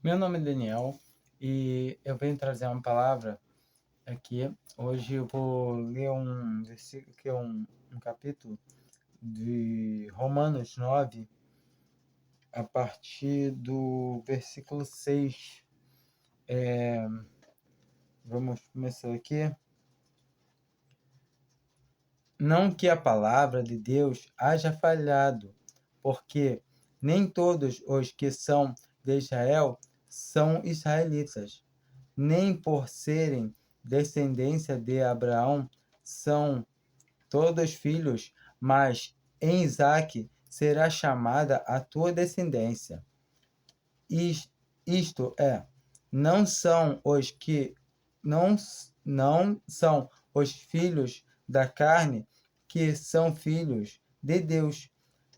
Meu nome é Daniel e eu venho trazer uma palavra aqui. Hoje eu vou ler um versículo, que é um capítulo de Romanos 9, a partir do versículo 6. Vamos começar aqui. Não que a palavra de Deus haja falhado, porque nem todos os que são de Israel são israelitas, nem por serem descendência de Abraão são todos filhos, mas em Isaque será chamada a tua descendência. Isto é, não são os que não são os filhos da carne que são filhos de Deus,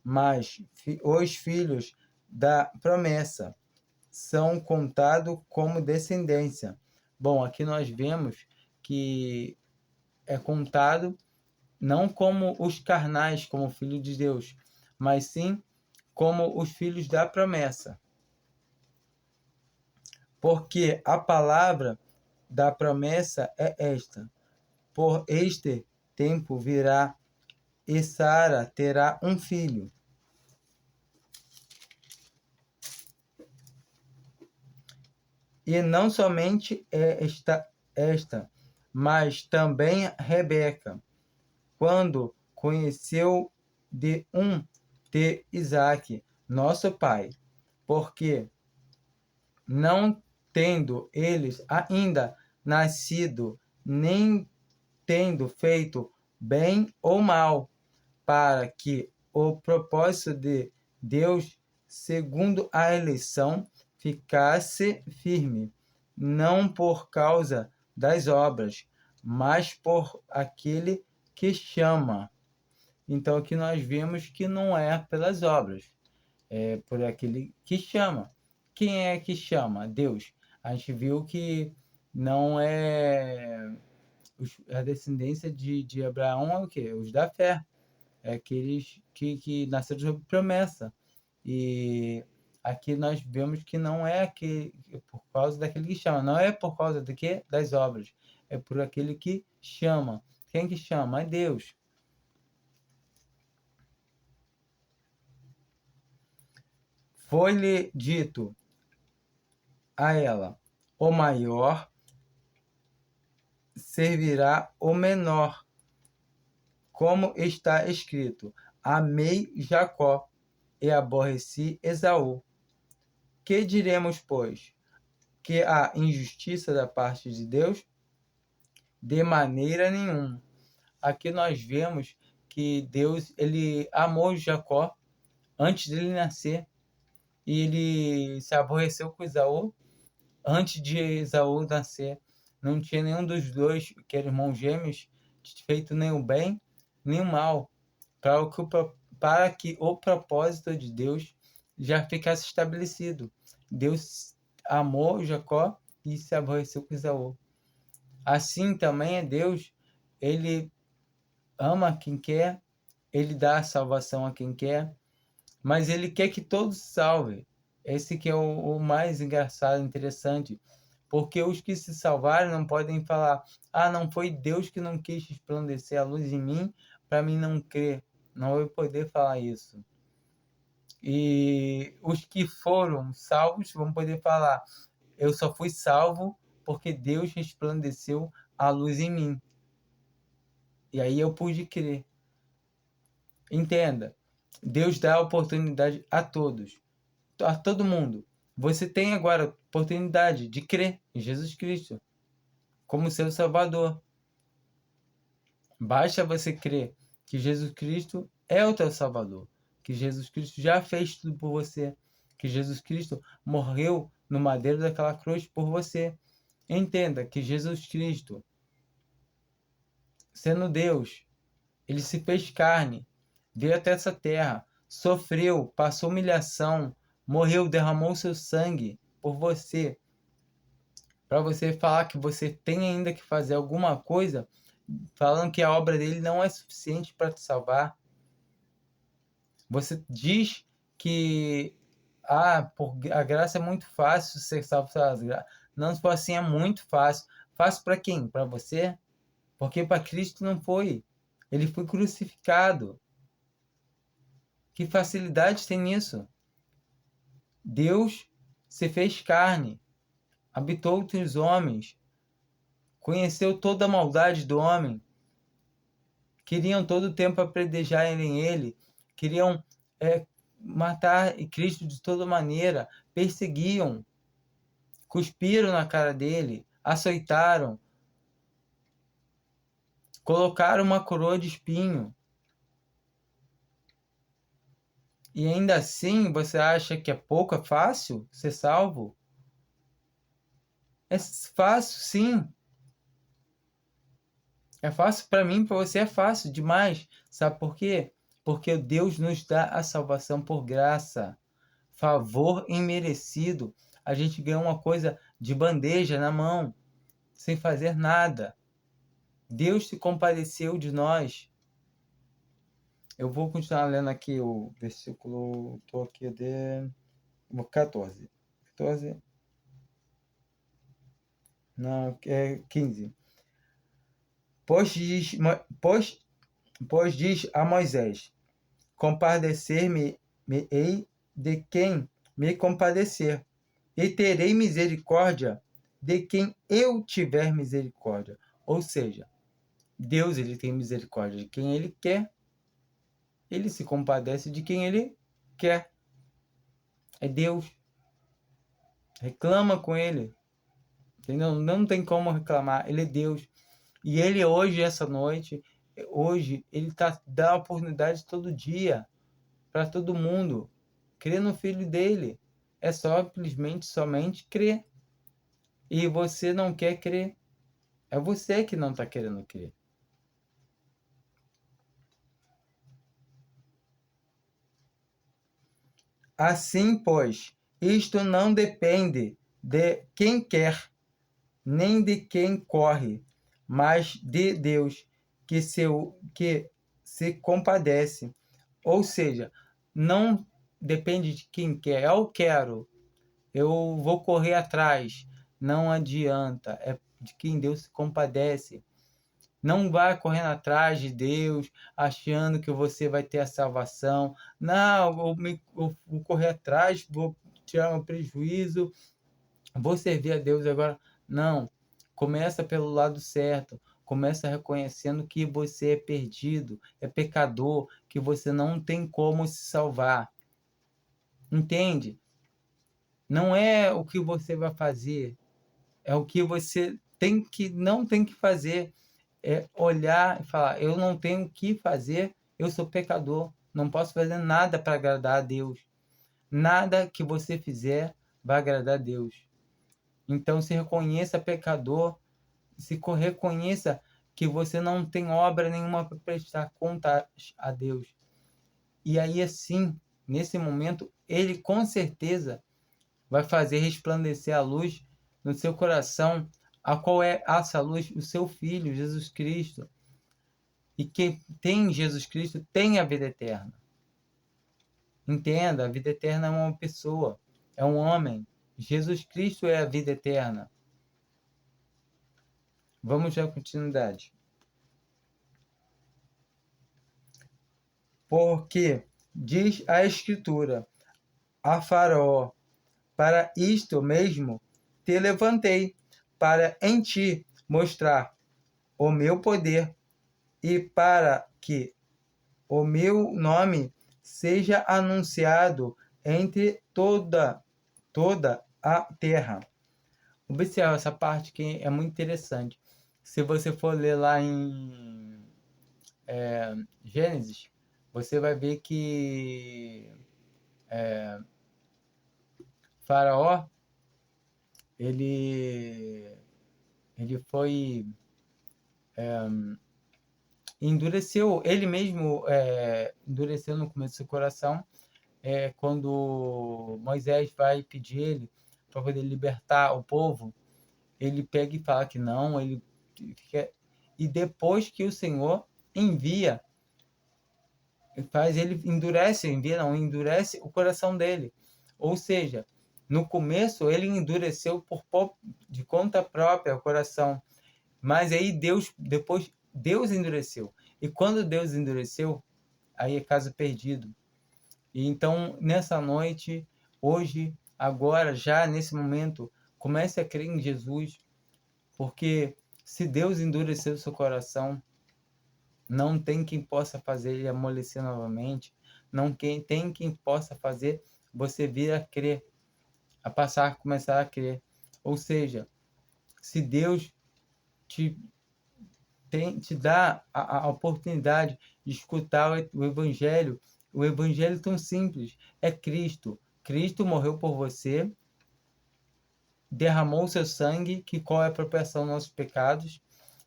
mas os filhos da promessa são contados como descendência. Bom, aqui nós vemos que é contado não como os carnais, como filhos de Deus, mas sim como os filhos da promessa. Porque a palavra da promessa é esta: por este tempo virá e Sara terá um filho. E não somente esta, mas também Rebeca, quando conheceu de Isaque, nosso pai, porque não tendo eles ainda nascido, nem tendo feito bem ou mal, para que o propósito de Deus, segundo a eleição, ficasse firme, não por causa das obras, mas por aquele que chama. Então aqui nós vemos que não é pelas obras, é por aquele que chama. Quem é que chama? Deus. A gente viu que não é a descendência de Abraão, é o quê? Os da fé. É aqueles que nasceram sob promessa. E aqui nós vemos que não é por causa daquele que chama. Não é por causa de quê? Das obras. É por aquele que chama. Quem que chama? É Deus. Foi-lhe dito a ela: o maior servirá o menor, como está escrito: amei Jacó e aborreci Esaú. Que diremos, pois? Que há injustiça da parte de Deus? De maneira nenhuma. Aqui nós vemos que Deus ele amou Jacó antes dele nascer e ele se aborreceu com Esaú antes de Esaú nascer. Não tinha nenhum dos dois, que eram irmãos gêmeos, feito nem o bem nem o mal, para que o propósito de Deus já ficasse estabelecido. Deus amou Jacó e se aborreceu com Esaú. Assim também é Deus, ele ama quem quer, ele dá a salvação a quem quer, mas ele quer que todos se salvem. Esse que é o mais engraçado, interessante, porque os que se salvaram não podem falar: ah, não foi Deus que não quis resplandecer a luz em mim, para mim não crer. Não vai poder falar isso. E os que foram salvos vão poder falar: eu só fui salvo porque Deus resplandeceu a luz em mim. E aí eu pude crer. Entenda, Deus dá a oportunidade a todos, a todo mundo. Você tem agora a oportunidade de crer em Jesus Cristo como seu Salvador. Basta você crer que Jesus Cristo é o teu Salvador, que Jesus Cristo já fez tudo por você, que Jesus Cristo morreu no madeiro daquela cruz por você. Entenda que Jesus Cristo, sendo Deus, ele se fez carne, veio até essa terra, sofreu, passou humilhação, morreu, derramou seu sangue por você, para você falar que você tem ainda que fazer alguma coisa, falando que a obra dele não é suficiente para te salvar. Você diz que a graça é muito fácil ser salvo. Não, se for assim, é muito fácil. Fácil para quem? Para você? Porque para Cristo não foi. Ele foi crucificado. Que facilidade tem nisso? Deus se fez carne, habitou entre os homens, conheceu toda a maldade do homem, queriam todo o tempo apedrejarem ele, queriam matar Cristo de toda maneira, perseguiam, cuspiram na cara dele, açoitaram, colocaram uma coroa de espinho. E ainda assim, você acha que é pouco, é fácil ser salvo? É fácil, sim. É fácil para mim, para você é fácil demais. Sabe por quê? Porque Deus nos dá a salvação por graça, favor imerecido. A gente ganha uma coisa de bandeja na mão, sem fazer nada. Deus se compadeceu de nós. Eu vou continuar lendo aqui o versículo, estou aqui de 14. 14? Não, é 15. Pois diz a Moisés: compadecer-me-ei de quem me compadecer, e terei misericórdia de quem eu tiver misericórdia. Ou seja, Deus, ele tem misericórdia de quem ele quer, ele se compadece de quem ele quer. É Deus. Reclama com ele. Entendeu? Não tem como reclamar, ele é Deus. E ele hoje, essa noite, hoje, ele dá oportunidade todo dia para todo mundo. Crer no Filho dele. É simplesmente, somente crer. E você não quer crer. É você que não está querendo crer. Assim, pois, isto não depende de quem quer, nem de quem corre, mas de Deus, que se compadece. Ou seja, não depende de quem quer. Eu quero, eu vou correr atrás. Não adianta. É de quem Deus se compadece. Não vá correndo atrás de Deus, achando que você vai ter a salvação. Não, eu vou correr atrás, vou tirar um prejuízo, vou servir a Deus agora. Não. Começa pelo lado certo. Começa reconhecendo que você é perdido, é pecador, que você não tem como se salvar. Entende? Não é o que você vai fazer, é o que você não tem que fazer. É olhar e falar, eu não tenho o que fazer, eu sou pecador, não posso fazer nada para agradar a Deus. Nada que você fizer vai agradar a Deus. Então se reconheça pecador, reconheça que você não tem obra nenhuma para prestar contas a Deus. E aí assim, nesse momento, ele com certeza vai fazer resplandecer a luz no seu coração, a qual é essa luz? O seu Filho, Jesus Cristo. E quem tem Jesus Cristo tem a vida eterna. Entenda, a vida eterna é uma pessoa, é um homem. Jesus Cristo é a vida eterna. Vamos dar continuidade. Porque diz a Escritura a Faraó: para isto mesmo te levantei, para em ti mostrar o meu poder e para que o meu nome seja anunciado entre toda a terra. Observa essa parte que é muito interessante. Se você for ler lá em Gênesis, você vai ver que Faraó, ele foi endureceu, ele mesmo endureceu no começo do seu coração, quando Moisés vai pedir ele para poder libertar o povo, ele pega e fala que não, ele quer, e depois que o Senhor envia, faz ele endurece o coração dele. Ou seja, no começo ele endureceu de conta própria o coração, mas aí depois Deus endureceu. E quando Deus endureceu, aí é caso perdido. E então, nessa noite, hoje, agora, já nesse momento, comece a crer em Jesus, porque se Deus endureceu o seu coração, não tem quem possa fazer ele amolecer novamente, não tem quem possa fazer você vir a crer, começar a crer. Ou seja, se Deus te dá a oportunidade de escutar o Evangelho tão simples, é Cristo. Cristo morreu por você, derramou seu sangue, que cobre a propiciação dos nossos pecados.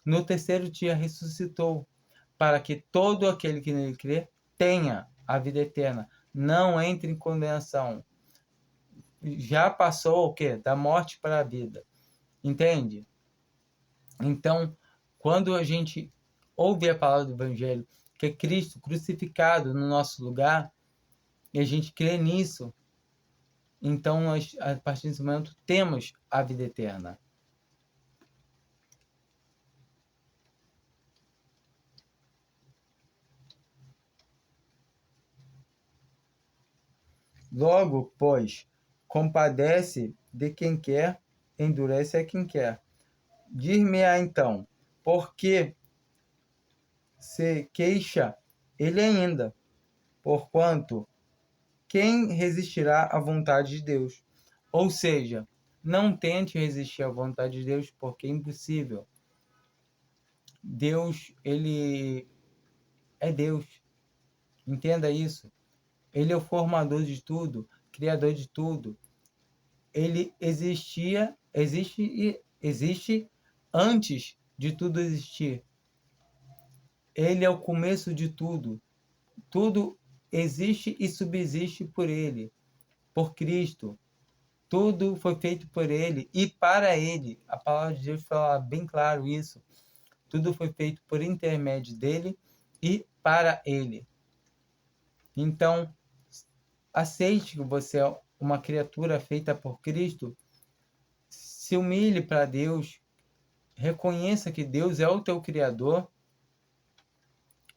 No terceiro dia ressuscitou, para que todo aquele que nele crê tenha a vida eterna, não entre em condenação. Já passou o quê? Da morte para a vida. Entende? Então, quando a gente ouve a palavra do Evangelho, que é Cristo crucificado no nosso lugar, e a gente crê nisso, então nós, a partir desse momento, temos a vida eterna. Logo, pois, compadece de quem quer, endurece a quem quer. Dir-me-á então, por que se queixa ele ainda? Porquanto, quem resistirá à vontade de Deus? Ou seja, não tente resistir à vontade de Deus, porque é impossível. Deus, ele é Deus. Entenda isso. Ele é o formador de tudo, criador de tudo. Ele existe antes de tudo existir. Ele é o começo de tudo. Tudo existe e subsiste por ele, por Cristo. Tudo foi feito por ele e para ele. A palavra de Deus fala bem claro isso. Tudo foi feito por intermédio dele e para ele. Então, aceite que você é uma criatura feita por Cristo. Se humilhe para Deus. Reconheça que Deus é o teu Criador.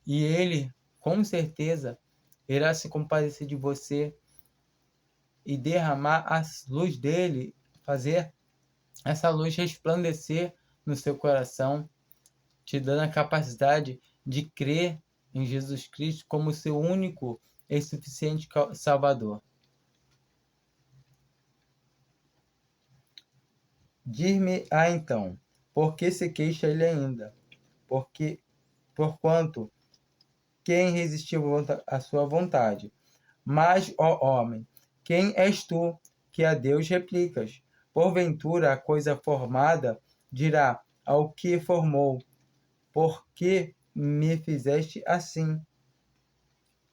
E ele, com certeza, irá se compadecer de você e derramar a luz dele, fazer essa luz resplandecer no seu coração, te dando a capacidade de crer em Jesus Cristo como seu único e suficiente Salvador. Dir-me-á então, por que se queixa ele ainda? Porquanto quem resistiu à sua vontade? Mas, ó homem, quem és tu que a Deus replicas? Porventura a coisa formada dirá ao que formou, por que me fizeste assim?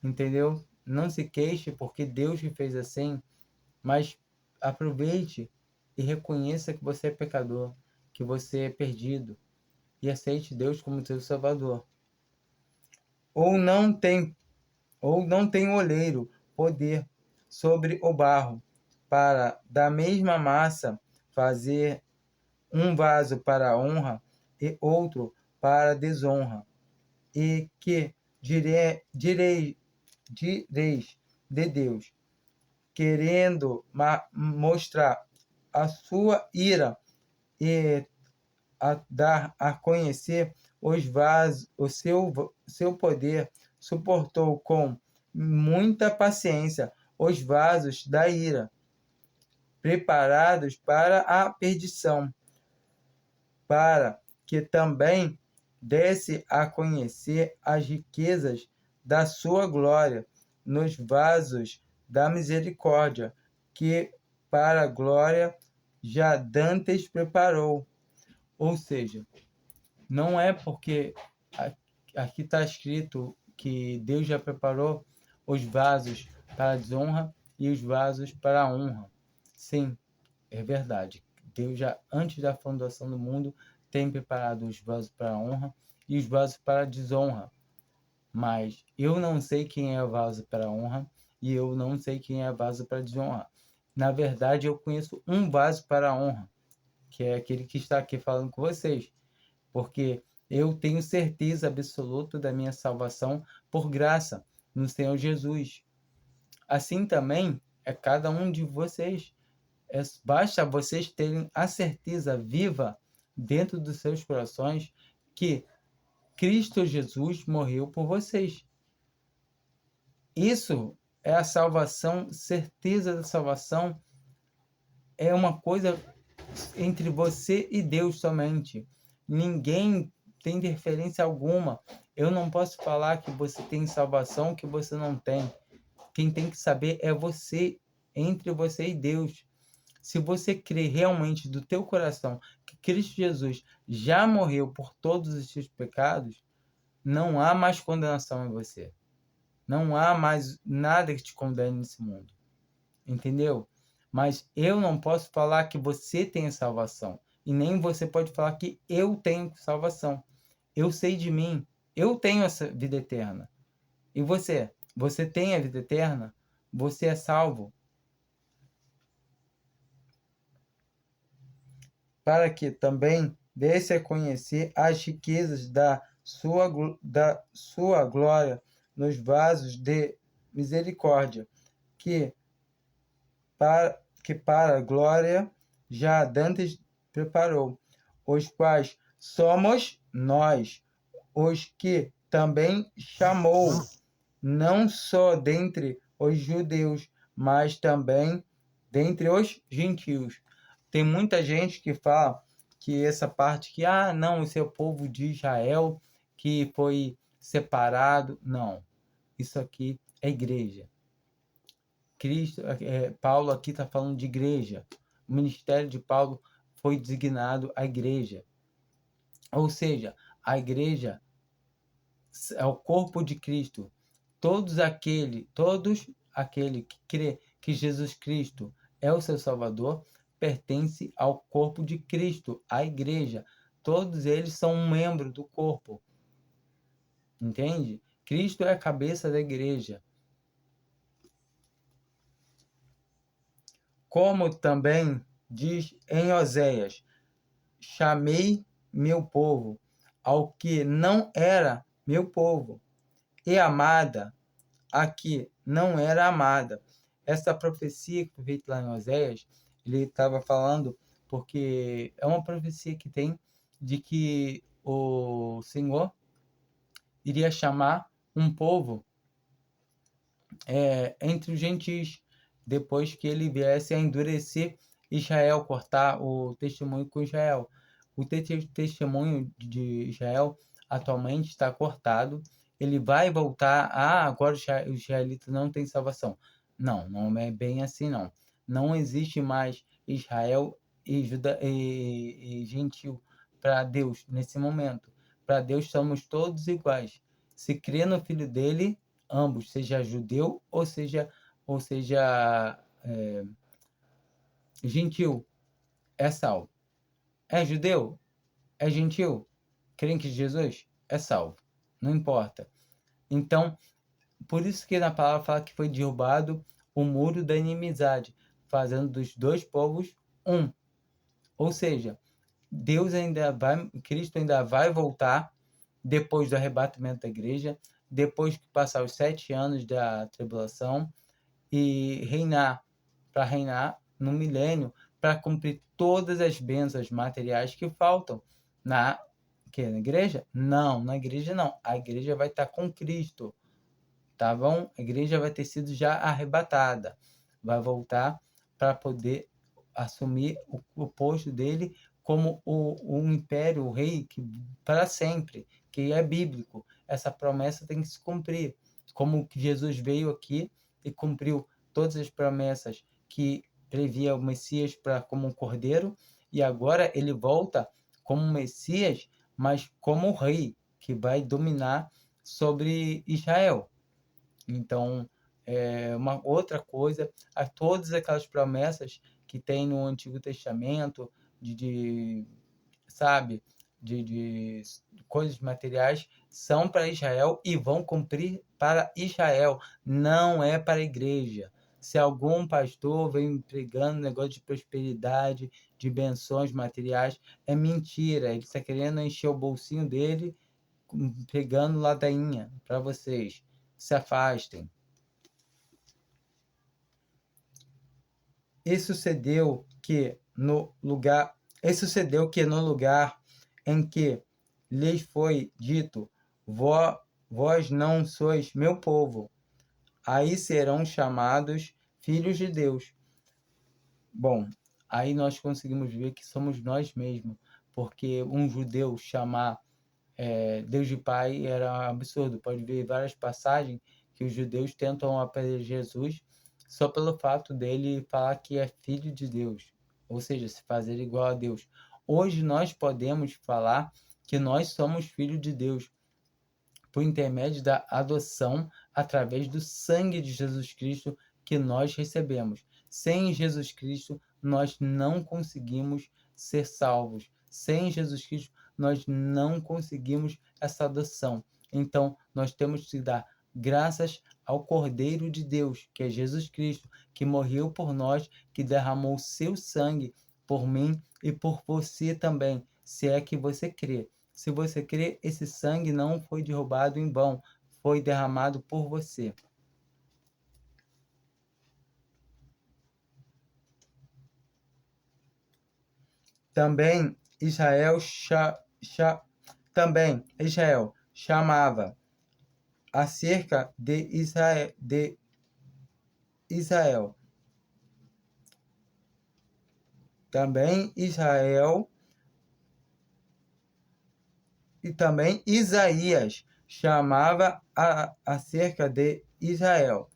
Entendeu? Não se queixe porque Deus te fez assim, mas aproveite e reconheça que você é pecador, que você é perdido, e aceite Deus como seu Salvador. Ou não tem oleiro poder sobre o barro, para da mesma massa fazer um vaso para a honra e outro para a desonra. E que direis de Deus, querendo mostrar a sua ira e a dar a conhecer os vasos, o seu poder, suportou com muita paciência os vasos da ira, preparados para a perdição, para que também desse a conhecer as riquezas da sua glória nos vasos da misericórdia, que para a glória já dantes preparou. Ou seja, não é porque aqui está escrito que Deus já preparou os vasos para a desonra e os vasos para a honra. Sim, é verdade. Deus já, antes da fundação do mundo, tem preparado os vasos para a honra e os vasos para a desonra. Mas eu não sei quem é o vaso para a honra e eu não sei quem é o vaso para a desonra. Na verdade, eu conheço um vaso para a honra, que é aquele que está aqui falando com vocês, porque eu tenho certeza absoluta da minha salvação por graça no Senhor Jesus. Assim também é cada um de vocês. Basta vocês terem a certeza viva dentro dos seus corações que Cristo Jesus morreu por vocês. Isso é a salvação, certeza da salvação é uma coisa entre você e Deus somente. Ninguém tem interferência alguma. Eu não posso falar que você tem salvação que você não tem. Quem tem que saber é você, entre você e Deus. Se você crê realmente do teu coração que Cristo Jesus já morreu por todos os seus pecados, não há mais condenação em você. Não há mais nada que te condene nesse mundo. Entendeu? Mas eu não posso falar que você tem salvação. E nem você pode falar que eu tenho salvação. Eu sei de mim. Eu tenho essa vida eterna. E você? Você tem a vida eterna? Você é salvo? Para que também desse a conhecer as riquezas da sua glória nos vasos de misericórdia, que para a glória já dantes preparou, os quais somos nós, os que também chamou, não só dentre os judeus, mas também dentre os gentios. Tem muita gente que fala que essa parte que, não, esse é o povo de Israel que foi separado. Não, isso aqui é igreja. Paulo aqui está falando de igreja. O ministério de Paulo foi designado à igreja. Ou seja, a igreja é o corpo de Cristo. Todos aquele que crê que Jesus Cristo é o seu Salvador pertence ao corpo de Cristo, à igreja. Todos eles são um membro do corpo. Entende? Cristo é a cabeça da igreja. Como também diz em Oséias: chamei meu povo ao que não era meu povo, e amada a que não era amada. Essa profecia que foi feita lá em Oséias, ele estava falando porque é uma profecia que tem de que o Senhor iria chamar um povo entre os gentis, depois que ele viesse a endurecer Israel, cortar o testemunho com Israel. O testemunho de Israel atualmente está cortado. Ele vai voltar. Agora os israelitas não têm salvação. Não, não é bem assim, não. Não existe mais Israel e gentil para Deus nesse momento. Para Deus somos todos iguais. Se crê no Filho dele, ambos, seja judeu ou seja gentil, é salvo. É judeu? É gentil? Crê em que Jesus? É salvo. Não importa. Então, por isso que na palavra fala que foi derrubado o muro da inimizade, fazendo dos dois povos um. Ou seja, Cristo ainda vai voltar depois do arrebatamento da igreja, depois que passar os 7 anos da tribulação e para reinar no milênio, para cumprir todas as bênçãos materiais que faltam na igreja? Não, na igreja não. A igreja vai estar com Cristo, tá bom? A igreja vai ter sido já arrebatada, vai voltar para poder assumir o posto dele como o império, o rei, que para sempre, que é bíblico. Essa promessa tem que se cumprir. Como que Jesus veio aqui e cumpriu todas as promessas que previa o Messias como um cordeiro, e agora ele volta como Messias, mas como rei, que vai dominar sobre Israel. Então, uma outra coisa, a todas aquelas promessas que tem no Antigo Testamento, sabe, de coisas materiais, são para Israel e vão cumprir para Israel, não é para a igreja. se algum pastor vem pregando negócio de prosperidade, de benções materiais, é mentira. Ele está querendo encher o bolsinho dele, pregando ladainha para vocês. Se afastem. E sucedeu que no lugar em que lhes foi dito, vós não sois meu povo, aí serão chamados filhos de Deus. Bom, aí nós conseguimos ver que somos nós mesmos, porque um judeu chamar Deus de Pai era absurdo. Pode ver várias passagens que os judeus tentam apedrejar Jesus só pelo fato dele falar que é filho de Deus, ou seja, se fazer igual a Deus. Hoje nós podemos falar que nós somos filhos de Deus por intermédio da adoção através do sangue de Jesus Cristo que nós recebemos. Sem Jesus Cristo, nós não conseguimos ser salvos. Sem Jesus Cristo, nós não conseguimos essa adoção. Então, nós temos que dar graças ao Cordeiro de Deus, que é Jesus Cristo, que morreu por nós, que derramou seu sangue por mim e por você também, se é que você crê. Se você crê, esse sangue não foi derrubado em vão, foi derramado por você. Também Israel chamava acerca de Israel. Também Isaías chamava acerca de Israel.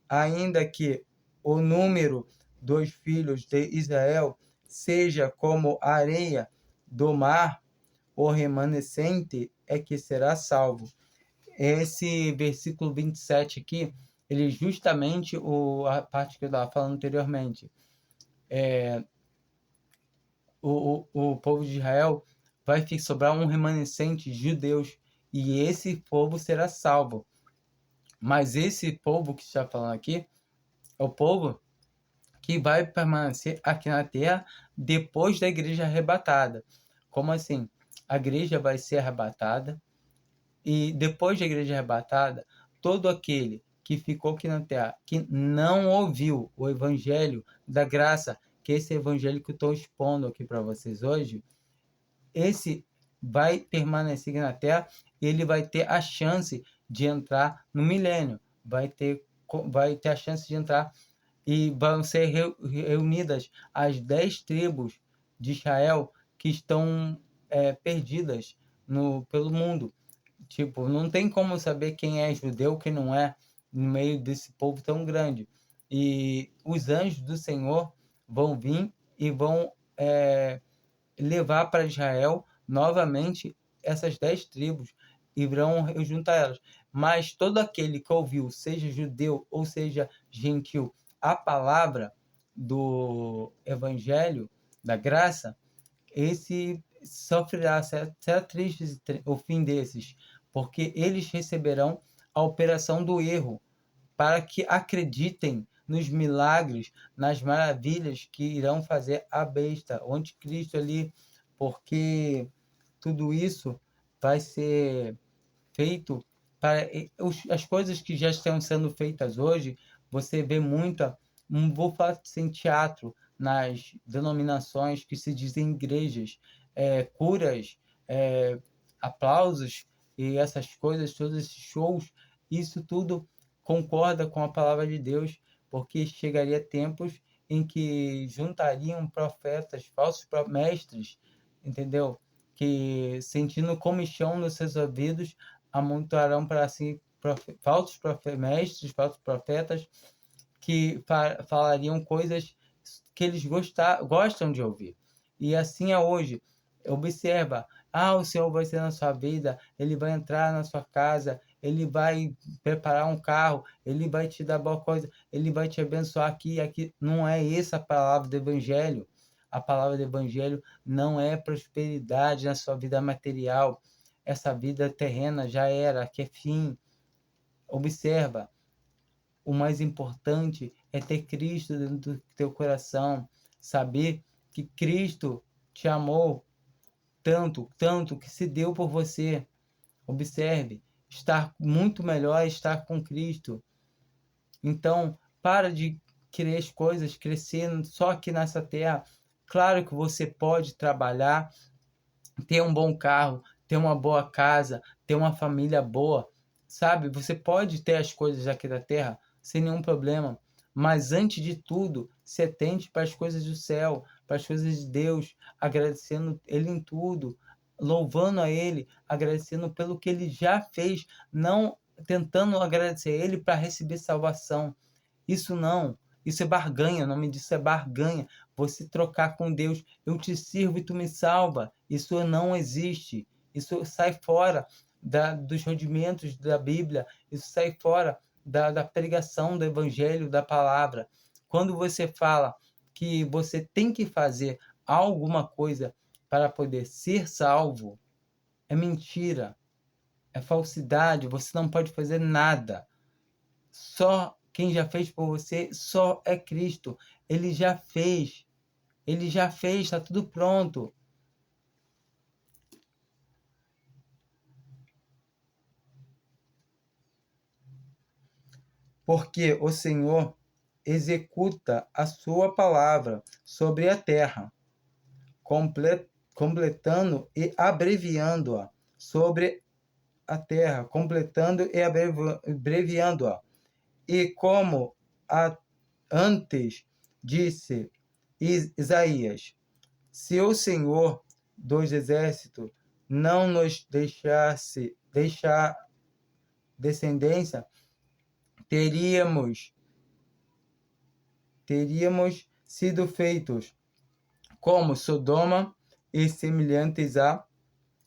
Ainda que o número dos filhos de Israel seja como a areia do mar, o remanescente é que será salvo. Esse versículo 27 aqui, ele justamente a parte que eu estava falando anteriormente. O povo de Israel vai sobrar um remanescente de judeus e esse povo será salvo. Mas esse povo que está falando aqui é o povo que vai permanecer aqui na terra depois da igreja arrebatada. Como assim? A igreja vai ser arrebatada e depois da igreja arrebatada, todo aquele que ficou aqui na terra, que não ouviu o evangelho da graça, que esse evangelho que eu estou expondo aqui para vocês hoje, esse vai permanecer aqui na terra e ele vai ter a chance de entrar no milênio, vai ter a chance de entrar e vão ser reunidas as 10 tribos de Israel que estão perdidas pelo mundo. Tipo, não tem como saber quem é judeu, quem não é, no meio desse povo tão grande. E os anjos do Senhor vão vir e vão levar para Israel novamente essas 10 tribos e virão juntar elas. Mas todo aquele que ouviu, seja judeu ou seja gentil, a palavra do evangelho, da graça, esse sofrerá, será triste o fim desses, porque eles receberão a operação do erro, para que acreditem nos milagres, nas maravilhas que irão fazer a besta, o anticristo ali, porque tudo isso vai ser feito para as coisas que já estão sendo feitas hoje. Você vê muita, não vou falar sem teatro, nas denominações que se dizem igrejas, curas, aplausos e essas coisas, todos esses shows, isso tudo concorda com a palavra de Deus, porque chegaria tempos em que juntariam profetas, falsos mestres, entendeu? Que, sentindo comichão nos seus ouvidos, amontoarão para si falsos mestres, falsos profetas, que falariam coisas que eles gostam de ouvir. E assim é hoje. Observa, o Senhor vai ser na sua vida, Ele vai entrar na sua casa, Ele vai preparar um carro, Ele vai te dar boa coisa, Ele vai te abençoar aqui e aqui. Não é essa a palavra do Evangelho. A palavra do Evangelho não é prosperidade na sua vida material. Essa vida terrena já era, que é fim. Observa, o mais importante é ter Cristo dentro do teu coração, saber que Cristo te amou tanto, tanto que se deu por você. Observe, estar muito melhor é estar com Cristo. Então, para de querer as coisas crescendo só aqui nessa terra. Claro que você pode trabalhar, ter um bom carro, ter uma boa casa, ter uma família boa, sabe? Você pode ter as coisas aqui da terra sem nenhum problema, mas antes de tudo, se atente para as coisas do céu, para as coisas de Deus, agradecendo Ele em tudo, louvando a Ele, agradecendo pelo que Ele já fez, não tentando agradecer a Ele para receber salvação. Isso não. Isso é barganha, o nome disso é barganha. Você trocar com Deus, eu te sirvo e tu me salva. Isso não existe. Isso sai fora dos rudimentos da Bíblia. Isso sai fora da pregação do Evangelho, da palavra. Quando você fala que você tem que fazer alguma coisa para poder ser salvo, é mentira, é falsidade. Você não pode fazer nada. Só quem já fez por você só é Cristo. Ele já fez. Ele já fez, está tudo pronto. Porque o Senhor executa a sua palavra sobre a terra, completando e abreviando-a sobre a terra, completando e abreviando-a. E como antes disse Isaías, se o Senhor dos exércitos não nos deixar descendência, teríamos sido feitos como Sodoma e semelhantes a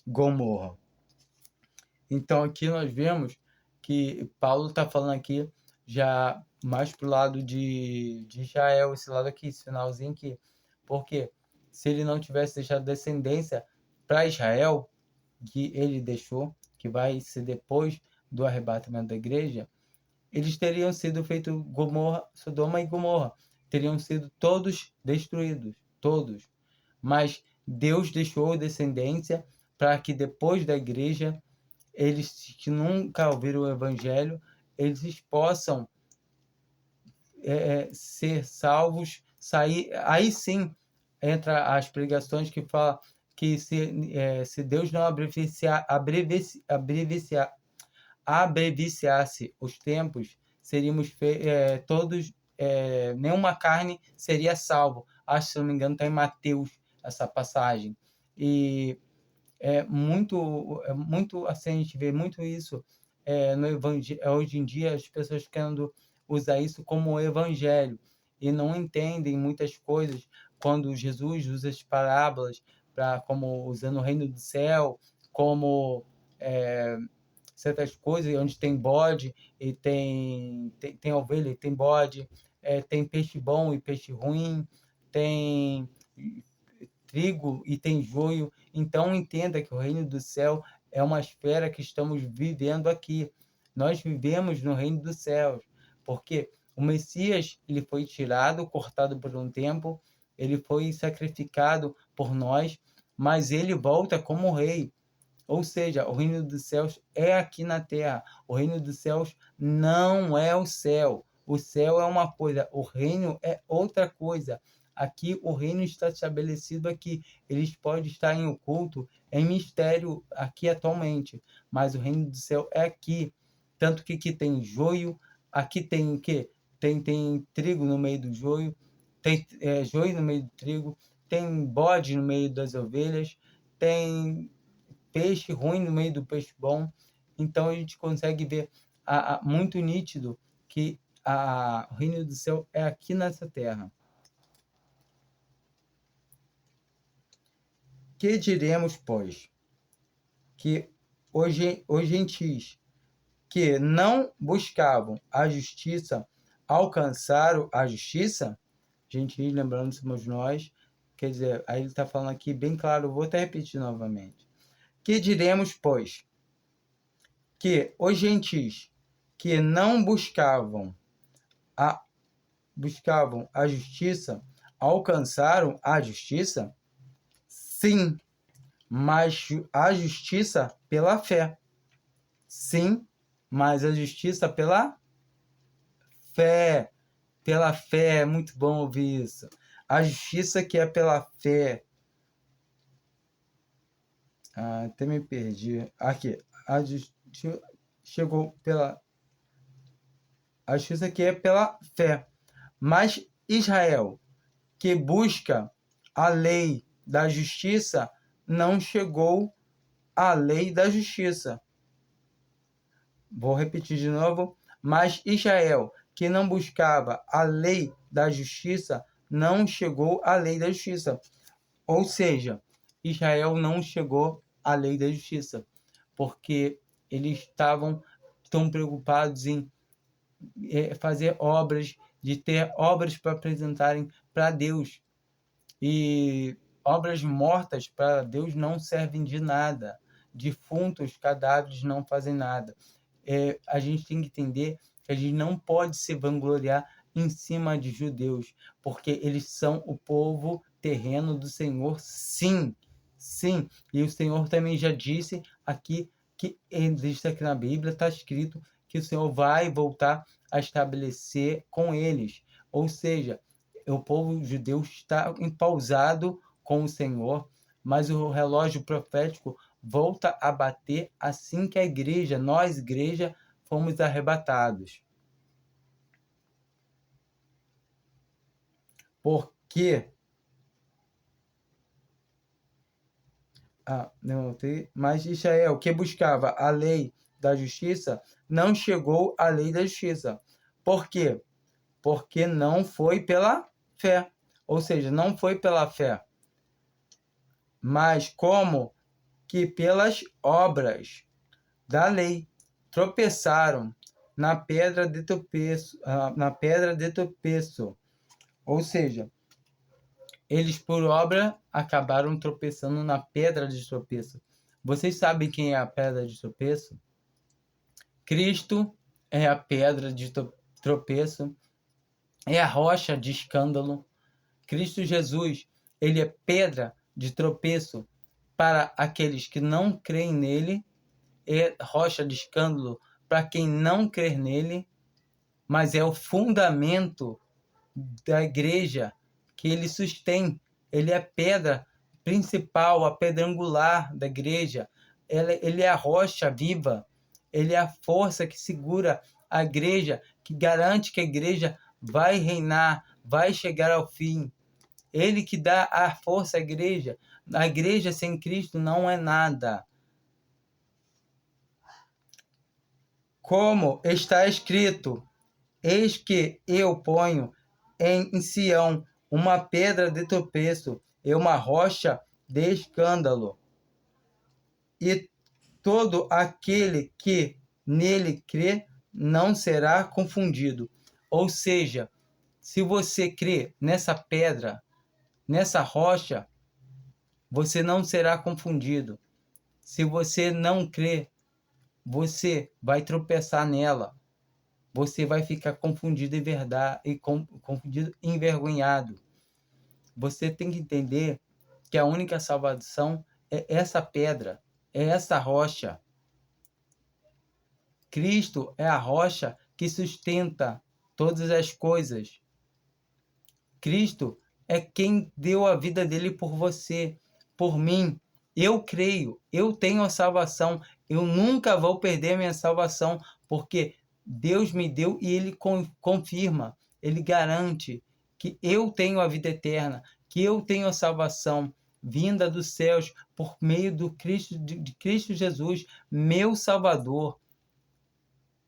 Gomorra. Então aqui nós vemos que Paulo está falando aqui já mais para o lado de Israel, esse lado aqui, esse finalzinho aqui. Porque se ele não tivesse deixado descendência para Israel, que ele deixou, que vai ser depois do arrebatamento da igreja, eles teriam sido feitos Sodoma e Gomorra. Teriam sido todos destruídos, todos. Mas Deus deixou descendência para que depois da igreja, eles que nunca ouviram o evangelho, eles possam ser salvos, sair. Aí sim entra as pregações que falam que se Deus não abreviasse os tempos, seríamos todos, nenhuma carne seria salvo. Acho, se não me engano, está em Mateus essa passagem. E é muito assim, a gente vê muito isso no evangelho. Hoje em dia, as pessoas querendo usar isso como evangelho e não entendem muitas coisas quando Jesus usa as parábolas como usando o reino do céu, como certas coisas, onde tem bode e tem ovelha e tem bode, tem peixe bom e peixe ruim, tem trigo e tem joio. Então entenda que o reino do céu é uma esfera que estamos vivendo aqui. Nós vivemos no reino dos céus, porque o Messias ele foi tirado, cortado por um tempo, ele foi sacrificado por nós, mas ele volta como rei. Ou seja, o reino dos céus é aqui na terra. O reino dos céus não é o céu. O céu é uma coisa, o reino é outra coisa. Aqui o reino está estabelecido aqui. Eles podem estar em oculto, em mistério aqui atualmente, mas o reino do céu é aqui. Tanto que aqui tem joio, aqui tem o quê? Tem trigo no meio do joio, tem joio no meio do trigo, tem bode no meio das ovelhas, tem peixe ruim no meio do peixe bom. Então a gente consegue ver muito nítido que o reino do céu é aqui nessa terra. Que diremos, pois? Que os gentis que não buscavam a justiça alcançaram a justiça? Gentis, lembrando, somos nós. Quer dizer, aí ele está falando aqui bem claro, vou até repetir novamente. Que diremos, pois? Que os gentis que não buscavam buscavam a justiça alcançaram a justiça? Sim, mas a justiça pela fé. Sim, mas a justiça pela fé. Pela fé, é muito bom ouvir isso. A justiça que é pela fé. Até me perdi. Aqui, a justiça chegou pela... A justiça que é pela fé. Mas Israel, que busca a lei da justiça, não chegou à lei da justiça. Vou repetir de novo. Mas Israel, que não buscava a lei da justiça, não chegou à lei da justiça. Ou seja, Israel não chegou à lei da justiça, porque eles estavam tão preocupados em fazer obras, de ter obras para apresentarem para Deus. E obras mortas para Deus não servem de nada. Defuntos, cadáveres não fazem nada. A gente tem que entender que a gente não pode se vangloriar em cima de judeus, porque eles são o povo terreno do Senhor, sim, sim. E o Senhor também já disse aqui, que existe aqui na Bíblia, está escrito que o Senhor vai voltar a estabelecer com eles. Ou seja, o povo judeu está empausado com o Senhor, mas o relógio profético volta a bater assim que a igreja, nós, igreja, fomos arrebatados. Porque mas Israel, que buscava a lei da justiça, não chegou à lei da justiça. Por quê? Porque não foi pela fé. Ou seja, não foi pela fé. Mas como que pelas obras da lei tropeçaram na pedra de tropeço, ou seja, eles por obra acabaram tropeçando na pedra de tropeço. Vocês sabem quem é a pedra de tropeço? Cristo é a pedra de tropeço, é a rocha de escândalo. Cristo Jesus, ele é pedra de tropeço para aqueles que não creem nele, é rocha de escândalo para quem não crer nele, mas é o fundamento da igreja que ele sustém. Ele é a pedra principal, a pedra angular da igreja. Ele é a rocha viva. Ele é a força que segura a igreja, que garante que a igreja vai reinar, vai chegar ao fim. Ele que dá a força à igreja. A igreja sem Cristo não é nada. Como está escrito: eis que eu ponho em Sião uma pedra de tropeço e uma rocha de escândalo, e todo aquele que nele crê não será confundido. Ou seja, se você crê nessa pedra, nessa rocha, você não será confundido. Se você não crê, você vai tropeçar nela. Você vai ficar confundido em verdade e confundido, envergonhado. Você tem que entender que a única salvação é essa pedra, é essa rocha. Cristo é a rocha que sustenta todas as coisas. Cristo é quem deu a vida dele por você, por mim. Eu creio, eu tenho a salvação. Eu nunca vou perder minha salvação, porque Deus me deu e Ele confirma, Ele garante que eu tenho a vida eterna, que eu tenho a salvação vinda dos céus por meio do Cristo, de Cristo Jesus, meu Salvador.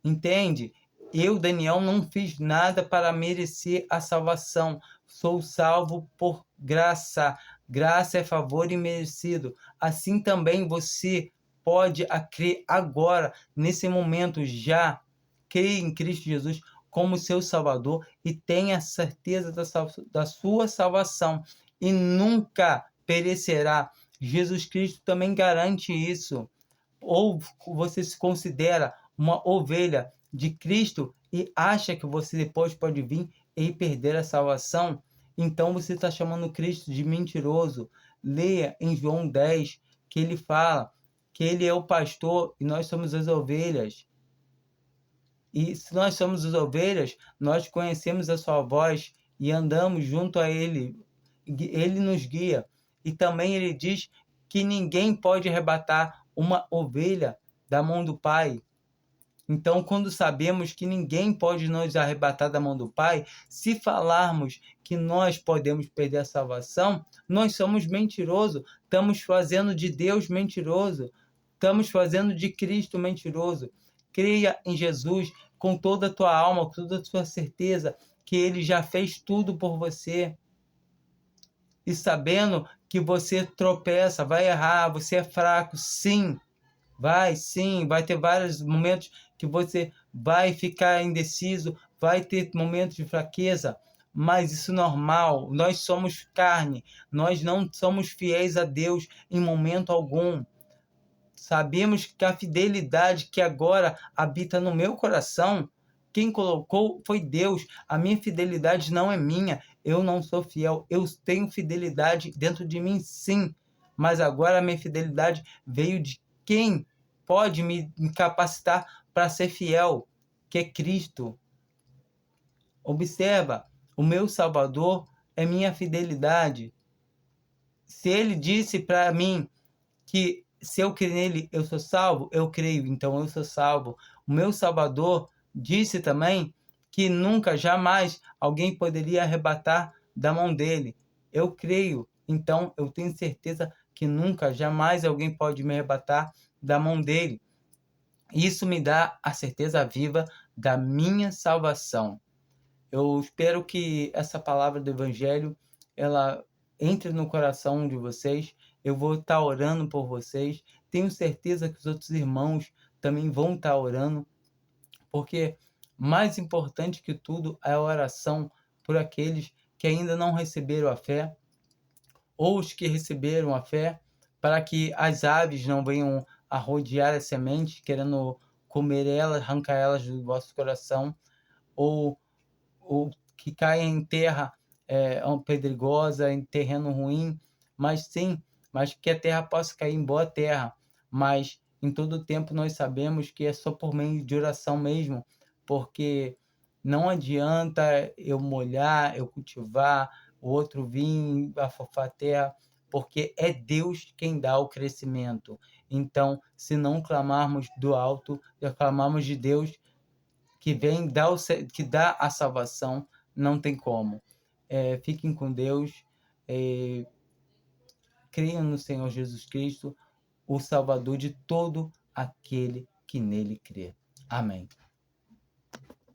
Entende? Eu, Daniel, não fiz nada para merecer a salvação. Sou salvo por graça. Graça é favor imerecido. Assim também você pode crer agora, nesse momento, já. Creia em Cristo Jesus como seu Salvador e tenha certeza da sua salvação. E nunca perecerá. Jesus Cristo também garante isso. Ou você se considera uma ovelha de Cristo e acha que você depois pode vir e perder a salvação, então você está chamando Cristo de mentiroso. Leia em João 10, que ele fala que ele é o pastor e nós somos as ovelhas. E se nós somos as ovelhas, nós conhecemos a sua voz e andamos junto a ele. Ele nos guia. E também ele diz que ninguém pode arrebatar uma ovelha da mão do Pai. Então, quando sabemos que ninguém pode nos arrebatar da mão do Pai, se falarmos que nós podemos perder a salvação, nós somos mentirosos. Estamos fazendo de Deus mentiroso. Estamos fazendo de Cristo mentiroso. Creia em Jesus com toda a tua alma, com toda a tua certeza, que Ele já fez tudo por você. E sabendo que você tropeça, vai errar, você é fraco, sim. Sim, vai ter vários momentos que você vai ficar indeciso, vai ter momentos de fraqueza, mas isso é normal. Nós somos carne, nós não somos fiéis a Deus em momento algum. Sabemos que a fidelidade que agora habita no meu coração, quem colocou foi Deus. A minha fidelidade não é minha, eu não sou fiel. Eu tenho fidelidade dentro de mim, sim, mas agora a minha fidelidade veio de quem pode me capacitar para ser fiel, que é Cristo. Observa, o meu Salvador é minha fidelidade. Se ele disse para mim que se eu crer nele, eu sou salvo, eu creio, então eu sou salvo. O meu Salvador disse também que nunca, jamais alguém poderia arrebatar da mão dele. Eu creio, então eu tenho certeza que nunca, jamais alguém pode me arrebatar da mão dele. Isso me dá a certeza viva da minha salvação. Eu espero que essa palavra do Evangelho, ela entre no coração de vocês. Eu vou estar orando por vocês. Tenho certeza que os outros irmãos também vão estar orando, porque mais importante que tudo é a oração por aqueles que ainda não receberam a fé, ou os que receberam a fé, para que as aves não venham a rodear a semente, querendo comer elas, arrancar elas do vosso coração, ou que caia em terra pedregosa, em terreno ruim, mas que a terra possa cair em boa terra. Mas em todo tempo nós sabemos que é só por meio de oração mesmo, porque não adianta eu molhar, eu cultivar, o outro vir afofar a terra, porque é Deus quem dá o crescimento. Então, se não clamarmos do alto, e clamarmos de Deus, que vem que dá a salvação, não tem como. Fiquem com Deus, creiam no Senhor Jesus Cristo, o Salvador de todo aquele que nele crê. Amém.